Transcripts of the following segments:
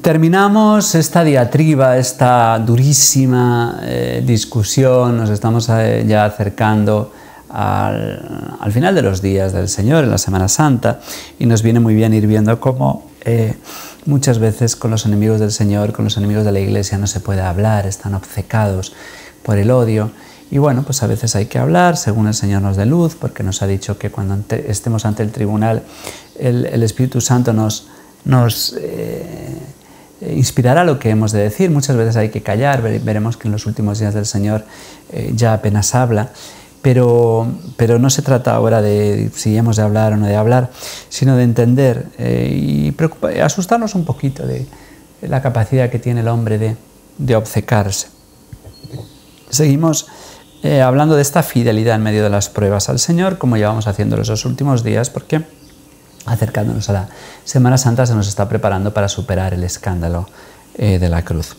Terminamos esta diatriba, esta durísima discusión, nos estamos ya acercando al final de los días del Señor, en la Semana Santa, y nos viene muy bien ir viendo cómo muchas veces con los enemigos del Señor, con los enemigos de la Iglesia no se puede hablar, están obcecados por el odio. Y bueno, pues a veces hay que hablar según el Señor nos dé luz, porque nos ha dicho que cuando estemos ante el tribunal, el Espíritu Santo nos inspirará lo que hemos de decir. Muchas veces hay que callar, veremos que en los últimos días del Señor ya apenas habla, pero no se trata ahora de si hemos de hablar o no de hablar, sino de entender y asustarnos un poquito de la capacidad que tiene el hombre de obcecarse. Seguimos hablando de esta fidelidad en medio de las pruebas al Señor, como llevamos haciendo esos últimos días, porque acercándonos a la Semana Santa se nos está preparando para superar el escándalo de la cruz.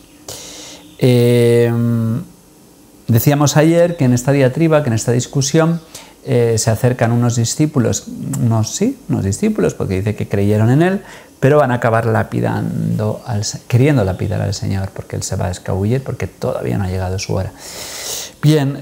Decíamos ayer que en esta diatriba, que en esta discusión, se acercan unos discípulos, porque dice que creyeron en Él, pero van a acabar queriendo lapidar al Señor, porque Él se va a escabullir, porque todavía no ha llegado su hora. Bien,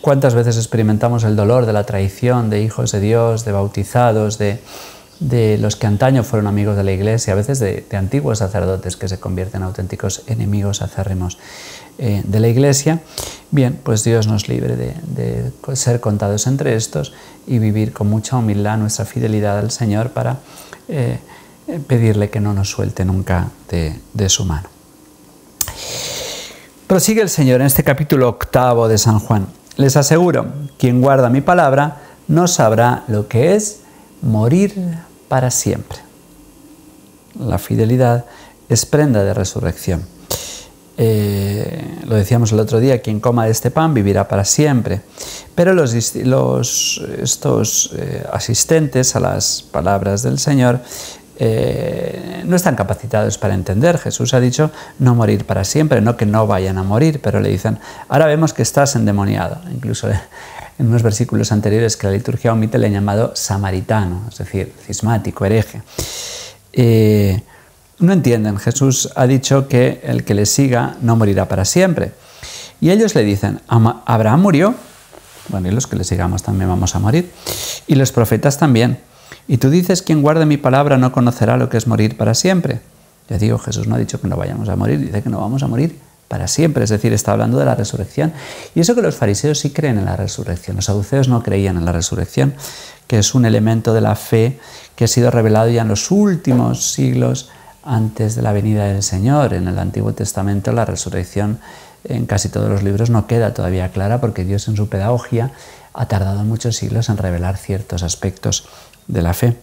¿cuántas veces experimentamos el dolor de la traición de hijos de Dios, de bautizados, de los que antaño fueron amigos de la Iglesia, a veces de antiguos sacerdotes que se convierten en auténticos enemigos acérrimos de la Iglesia? Bien, pues Dios nos libre de ser contados entre estos y vivir con mucha humildad nuestra fidelidad al Señor para pedirle que no nos suelte nunca de su mano. Prosigue el Señor en este capítulo 8 de San Juan. Les aseguro, quien guarda mi palabra no sabrá lo que es morir para siempre. La fidelidad es prenda de resurrección. Lo decíamos el otro día, quien coma de este pan vivirá para siempre. Pero estos asistentes a las palabras del Señor no están capacitados para entender. Jesús ha dicho no morir para siempre, no que no vayan a morir, pero le dicen, ahora vemos que estás endemoniado. Incluso en unos versículos anteriores que la liturgia omite le han llamado samaritano, es decir, cismático, hereje. No entienden. Jesús ha dicho que el que le siga no morirá para siempre. Y ellos le dicen, Abraham murió, bueno, y los que le sigamos también vamos a morir, y los profetas también. Y tú dices, quien guarde mi palabra no conocerá lo que es morir para siempre. Ya digo, Jesús no ha dicho que no vayamos a morir, dice que no vamos a morir para siempre, es decir, está hablando de la resurrección. Y eso que los fariseos sí creen en la resurrección, los saduceos no creían en la resurrección, que es un elemento de la fe que ha sido revelado ya en los últimos siglos antes de la venida del Señor. En el Antiguo Testamento la resurrección en casi todos los libros no queda todavía clara, porque Dios en su pedagogía ha tardado muchos siglos en revelar ciertos aspectos de la fe.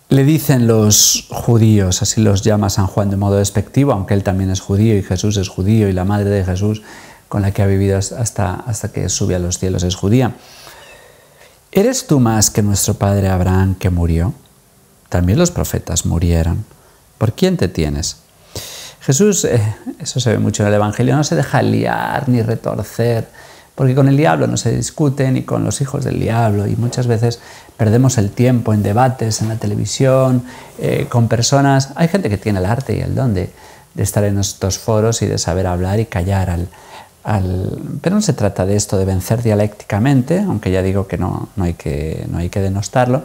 Le dicen los judíos, así los llama San Juan de modo despectivo, aunque él también es judío y Jesús es judío y la madre de Jesús, con la que ha vivido hasta que sube a los cielos, es judía. ¿Eres tú más que nuestro padre Abraham, que murió? También los profetas murieron. ¿Por quién te tienes? Jesús, eso se ve mucho en el Evangelio, no se deja liar ni retorcer, porque con el diablo no se discute, ni con los hijos del diablo, y muchas veces perdemos el tiempo en debates, en la televisión, con personas. Hay gente que tiene el arte y el don de estar en estos foros y de saber hablar y callar pero no se trata de esto, de vencer dialécticamente, aunque ya digo que no hay que denostarlo,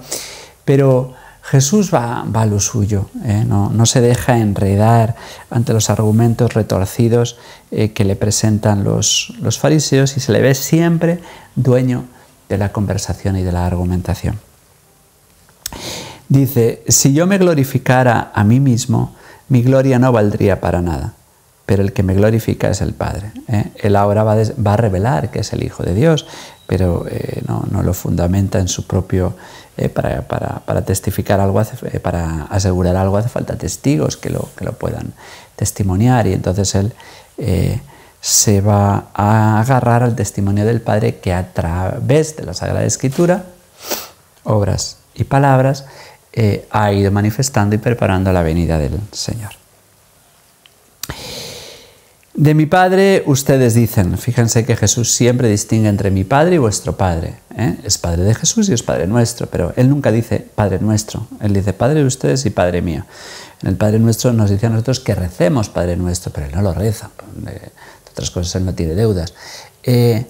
pero Jesús va a lo suyo, no se deja enredar ante los argumentos retorcidos que le presentan los fariseos, y se le ve siempre dueño de la conversación y de la argumentación. Dice, si yo me glorificara a mí mismo, mi gloria no valdría para nada, pero el que me glorifica es el Padre. Él ahora va a revelar que es el Hijo de Dios, pero no lo fundamenta en su propio... Para testificar algo, para asegurar algo, hace falta testigos que lo puedan testimoniar, y entonces él se va a agarrar al testimonio del Padre, que a través de la Sagrada Escritura, obras y palabras, ha ido manifestando y preparando la venida del Señor. De mi Padre ustedes dicen, fíjense que Jesús siempre distingue entre mi Padre y vuestro Padre. Es Padre de Jesús y es Padre nuestro, pero Él nunca dice Padre nuestro, Él dice Padre de ustedes y Padre mío. En el Padre nuestro nos dice a nosotros que recemos Padre nuestro, pero Él no lo reza, de otras cosas Él no tiene deudas. Él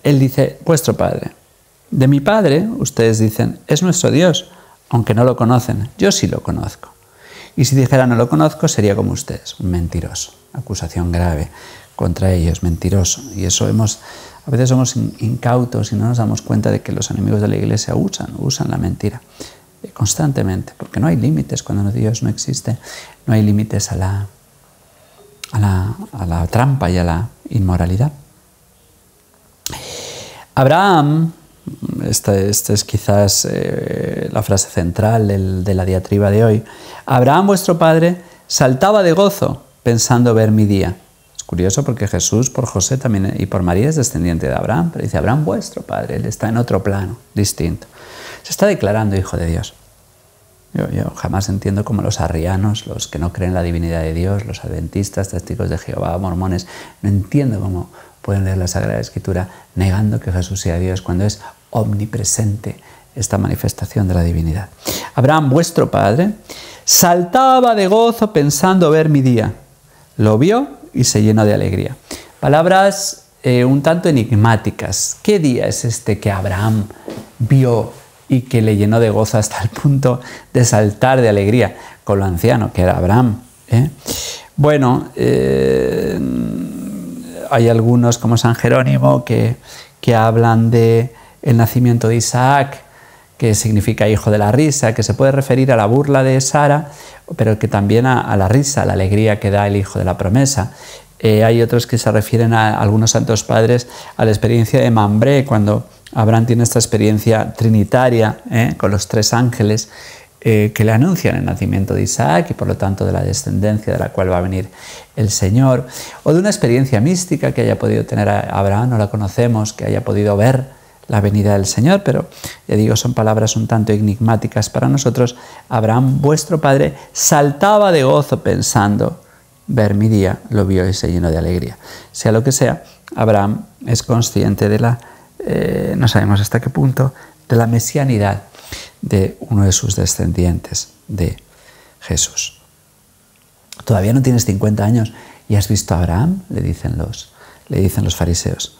dice vuestro Padre. De mi Padre, ustedes dicen, es nuestro Dios, aunque no lo conocen, yo sí lo conozco. Y si dijera no lo conozco, sería como ustedes, un mentiroso, acusación grave contra ellos, mentiroso. Y eso a veces somos incautos y no nos damos cuenta de que los enemigos de la Iglesia usan la mentira constantemente, porque no hay límites cuando Dios no existe, no hay límites a la trampa y a la inmoralidad. Abraham, esta es quizás la frase central de la diatriba de hoy, Abraham vuestro padre saltaba de gozo pensando ver mi día. Es curioso porque Jesús por José también y por María es descendiente de Abraham, pero dice Abraham vuestro padre, él está en otro plano distinto. Se está declarando hijo de Dios. Yo jamás entiendo cómo los arrianos, los que no creen en la divinidad de Dios, los adventistas, testigos de Jehová, mormones, no entiendo cómo pueden leer la Sagrada Escritura negando que Jesús sea Dios cuando es omnipresente esta manifestación de la divinidad. Abraham, vuestro padre, saltaba de gozo pensando ver mi día. Lo vio y se llenó de alegría. Palabras un tanto enigmáticas. ¿Qué día es este que Abraham vio y que le llenó de gozo hasta el punto de saltar de alegría con lo anciano que era Abraham? Bueno, hay algunos como San Jerónimo que hablan de el nacimiento de Isaac, que significa hijo de la risa, que se puede referir a la burla de Sara, pero que también a la risa, a la alegría que da el hijo de la promesa. Hay otros que se refieren a algunos santos padres a la experiencia de Mambré, cuando Abraham tiene esta experiencia trinitaria con los tres ángeles que le anuncian el nacimiento de Isaac y por lo tanto de la descendencia de la cual va a venir el Señor, o de una experiencia mística que haya podido tener Abraham, no la conocemos, que haya podido ver la venida del Señor, pero ya digo, son palabras un tanto enigmáticas para nosotros. Abraham, vuestro padre, saltaba de gozo pensando ver mi día, lo vio y se llenó de alegría. Sea lo que sea, Abraham es consciente de no sabemos hasta qué punto, de la mesianidad de uno de sus descendientes, de Jesús. Todavía no tienes 50 años y has visto a Abraham, le dicen los fariseos.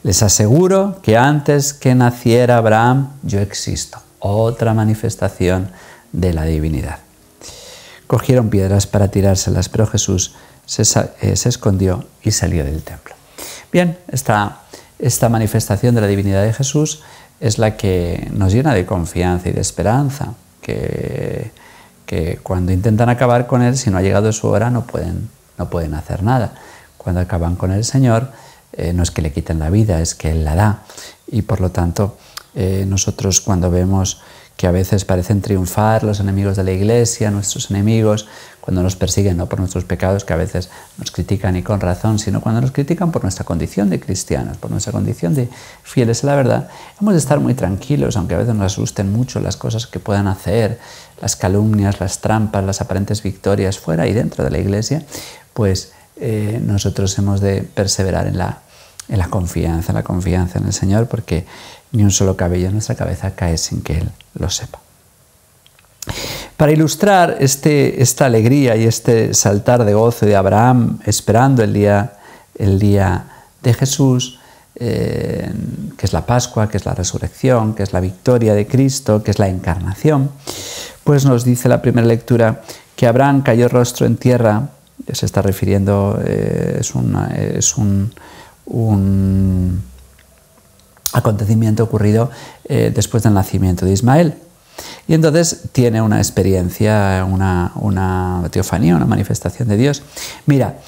Les aseguro que antes que naciera Abraham, yo existo. Otra manifestación de la divinidad. Cogieron piedras para tirárselas, pero Jesús se escondió y salió del templo. Bien, esta manifestación de la divinidad de Jesús es la que nos llena de confianza y de esperanza, que cuando intentan acabar con Él, si no ha llegado su hora, no pueden hacer nada. Cuando acaban con el Señor, no es que le quiten la vida, es que Él la da. Y por lo tanto, nosotros cuando vemos que a veces parecen triunfar los enemigos de la Iglesia, nuestros enemigos, cuando nos persiguen no por nuestros pecados, que a veces nos critican y con razón, sino cuando nos critican por nuestra condición de cristianos, por nuestra condición de fieles a la verdad, hemos de estar muy tranquilos, aunque a veces nos asusten mucho las cosas que puedan hacer, las calumnias, las trampas, las aparentes victorias fuera y dentro de la Iglesia, pues nosotros hemos de perseverar en la confianza en el Señor, porque ni un solo cabello en nuestra cabeza cae sin que Él lo sepa. Para ilustrar esta alegría y este saltar de gozo de Abraham esperando el día de Jesús, que es la Pascua, que es la resurrección, que es la victoria de Cristo, que es la encarnación, pues nos dice la primera lectura que Abraham cayó rostro en tierra. Se está refiriendo, es un acontecimiento ocurrido después del nacimiento de Ismael. Y entonces tiene una experiencia, una teofanía, una manifestación de Dios. Mira,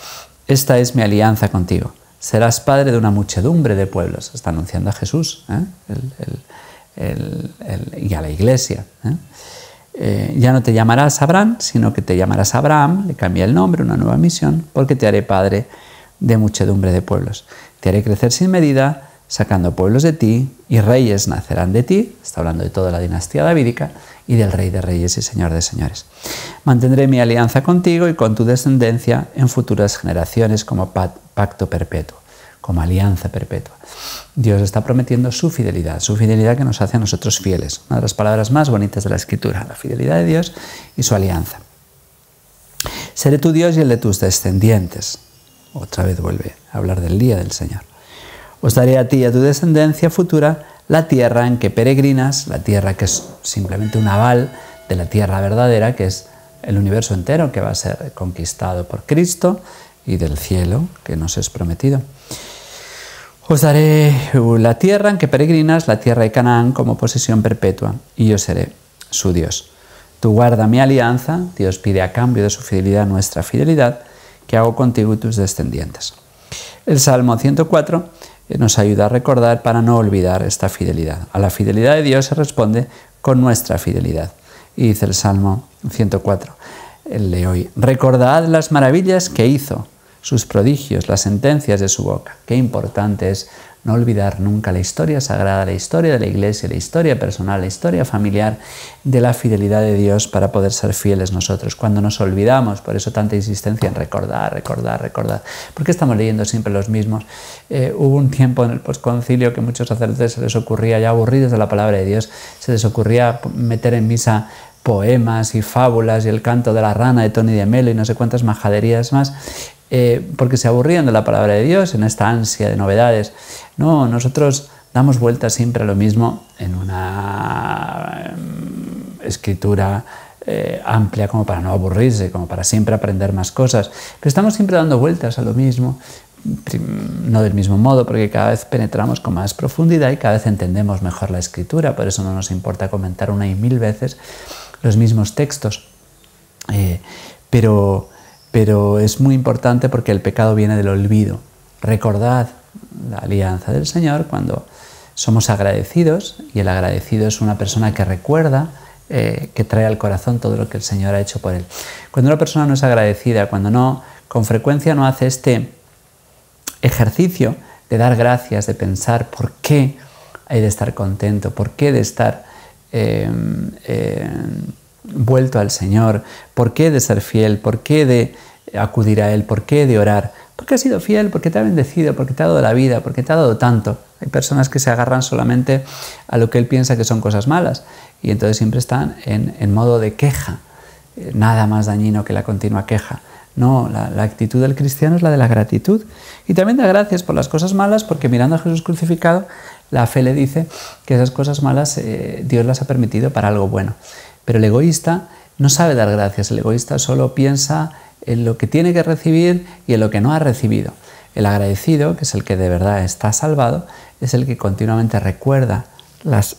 esta es mi alianza contigo. Serás padre de una muchedumbre de pueblos. Está anunciando a Jesús y a la Iglesia. Ya no te llamarás Abraham, sino que te llamarás Abraham. Le cambia el nombre, una nueva misión, porque te haré padre de muchedumbre de pueblos. Te haré crecer sin medida, sacando pueblos de ti, y reyes nacerán de ti. Está hablando de toda la dinastía davídica y del Rey de Reyes y Señor de Señores. Mantendré mi alianza contigo y con tu descendencia en futuras generaciones como pacto perpetuo. como alianza perpetua. Dios está prometiendo su fidelidad que nos hace a nosotros fieles. Una de las palabras más bonitas de la Escritura, la fidelidad de Dios y su alianza. Seré tu Dios y el de tus descendientes. Otra vez vuelve a hablar del día del Señor. Os daré a ti y a tu descendencia futura la tierra en que peregrinas, la tierra que es simplemente un aval de la tierra verdadera, que es el universo entero que va a ser conquistado por Cristo, y del cielo que nos es prometido. Os daré la tierra en que peregrinas, la tierra de Canaán, como posesión perpetua, y yo seré su Dios. Tú guarda mi alianza, Dios pide a cambio de su fidelidad nuestra fidelidad, que hago contigo y tus descendientes. El Salmo 104 nos ayuda a recordar para no olvidar esta fidelidad. A la fidelidad de Dios se responde con nuestra fidelidad. Y dice el Salmo 104, el de hoy: recordad las maravillas que hizo, sus prodigios, las sentencias de su boca. Qué importante es no olvidar nunca la historia sagrada, la historia de la Iglesia, la historia personal, la historia familiar de la fidelidad de Dios para poder ser fieles nosotros. Cuando nos olvidamos, por eso tanta insistencia en recordar, recordar, recordar. ¿Por qué estamos leyendo siempre los mismos? Hubo un tiempo en el posconcilio que muchos sacerdotes se les ocurría, ya aburridos de la palabra de Dios, se les ocurría meter en misa poemas y fábulas y el canto de la rana de Tony de Melo y no sé cuántas majaderías más, porque se aburrían de la palabra de Dios en esta ansia de novedades. No, nosotros damos vueltas siempre a lo mismo en una escritura amplia como para no aburrirse, como para siempre aprender más cosas, pero estamos siempre dando vueltas a lo mismo, no del mismo modo, porque cada vez penetramos con más profundidad y cada vez entendemos mejor la escritura, por eso no nos importa comentar una y mil veces los mismos textos, pero es muy importante porque el pecado viene del olvido. Recordad la alianza del Señor cuando somos agradecidos, y el agradecido es una persona que recuerda, que trae al corazón todo lo que el Señor ha hecho por él. Cuando una persona no es agradecida, cuando no, con frecuencia no hace este ejercicio de dar gracias, de pensar por qué hay de estar contento, por qué de estar vuelto al Señor, por qué de ser fiel, por qué de acudir a Él, por qué de orar, porque has sido fiel, porque te ha bendecido, porque te ha dado la vida, porque te ha dado tanto. Hay personas que se agarran solamente a lo que Él piensa que son cosas malas y entonces siempre están en modo de queja, nada más dañino que la continua queja. No, la actitud del cristiano es la de la gratitud. Y también da gracias por las cosas malas, porque mirando a Jesús crucificado, la fe le dice que esas cosas malas Dios las ha permitido para algo bueno. Pero el egoísta no sabe dar gracias, el egoísta solo piensa en lo que tiene que recibir y en lo que no ha recibido. El agradecido, que es el que de verdad está salvado, es el que continuamente recuerda las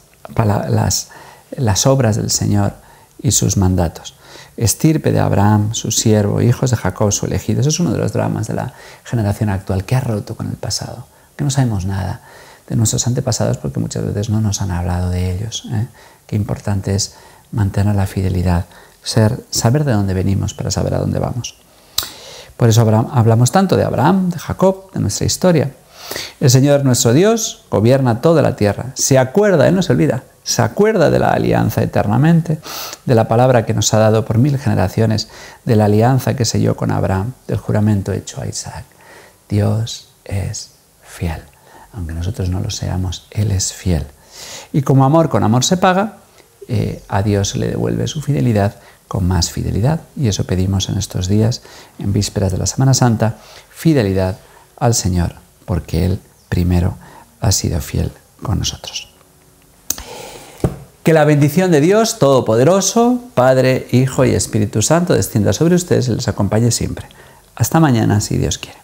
obras del Señor y sus mandatos. Estirpe de Abraham, su siervo, hijos de Jacob, su elegido. Eso es uno de los dramas de la generación actual, que ha roto con el pasado, que no sabemos nada de nuestros antepasados porque muchas veces no nos han hablado de ellos. Qué importante es mantener la fidelidad, saber de dónde venimos para saber a dónde vamos. Por eso hablamos tanto de Abraham, de Jacob, de nuestra historia. El Señor nuestro Dios gobierna toda la tierra, se acuerda, Él no se olvida, se acuerda de la alianza eternamente, de la palabra que nos ha dado por 1000 generaciones, de la alianza que selló con Abraham, del juramento hecho a Isaac. Dios es fiel. Aunque nosotros no lo seamos, Él es fiel. Y como amor con amor se paga, a Dios se le devuelve su fidelidad con más fidelidad. Y eso pedimos en estos días, en vísperas de la Semana Santa, fidelidad al Señor, porque Él primero ha sido fiel con nosotros. Que la bendición de Dios Todopoderoso, Padre, Hijo y Espíritu Santo, descienda sobre ustedes y les acompañe siempre. Hasta mañana, si Dios quiere.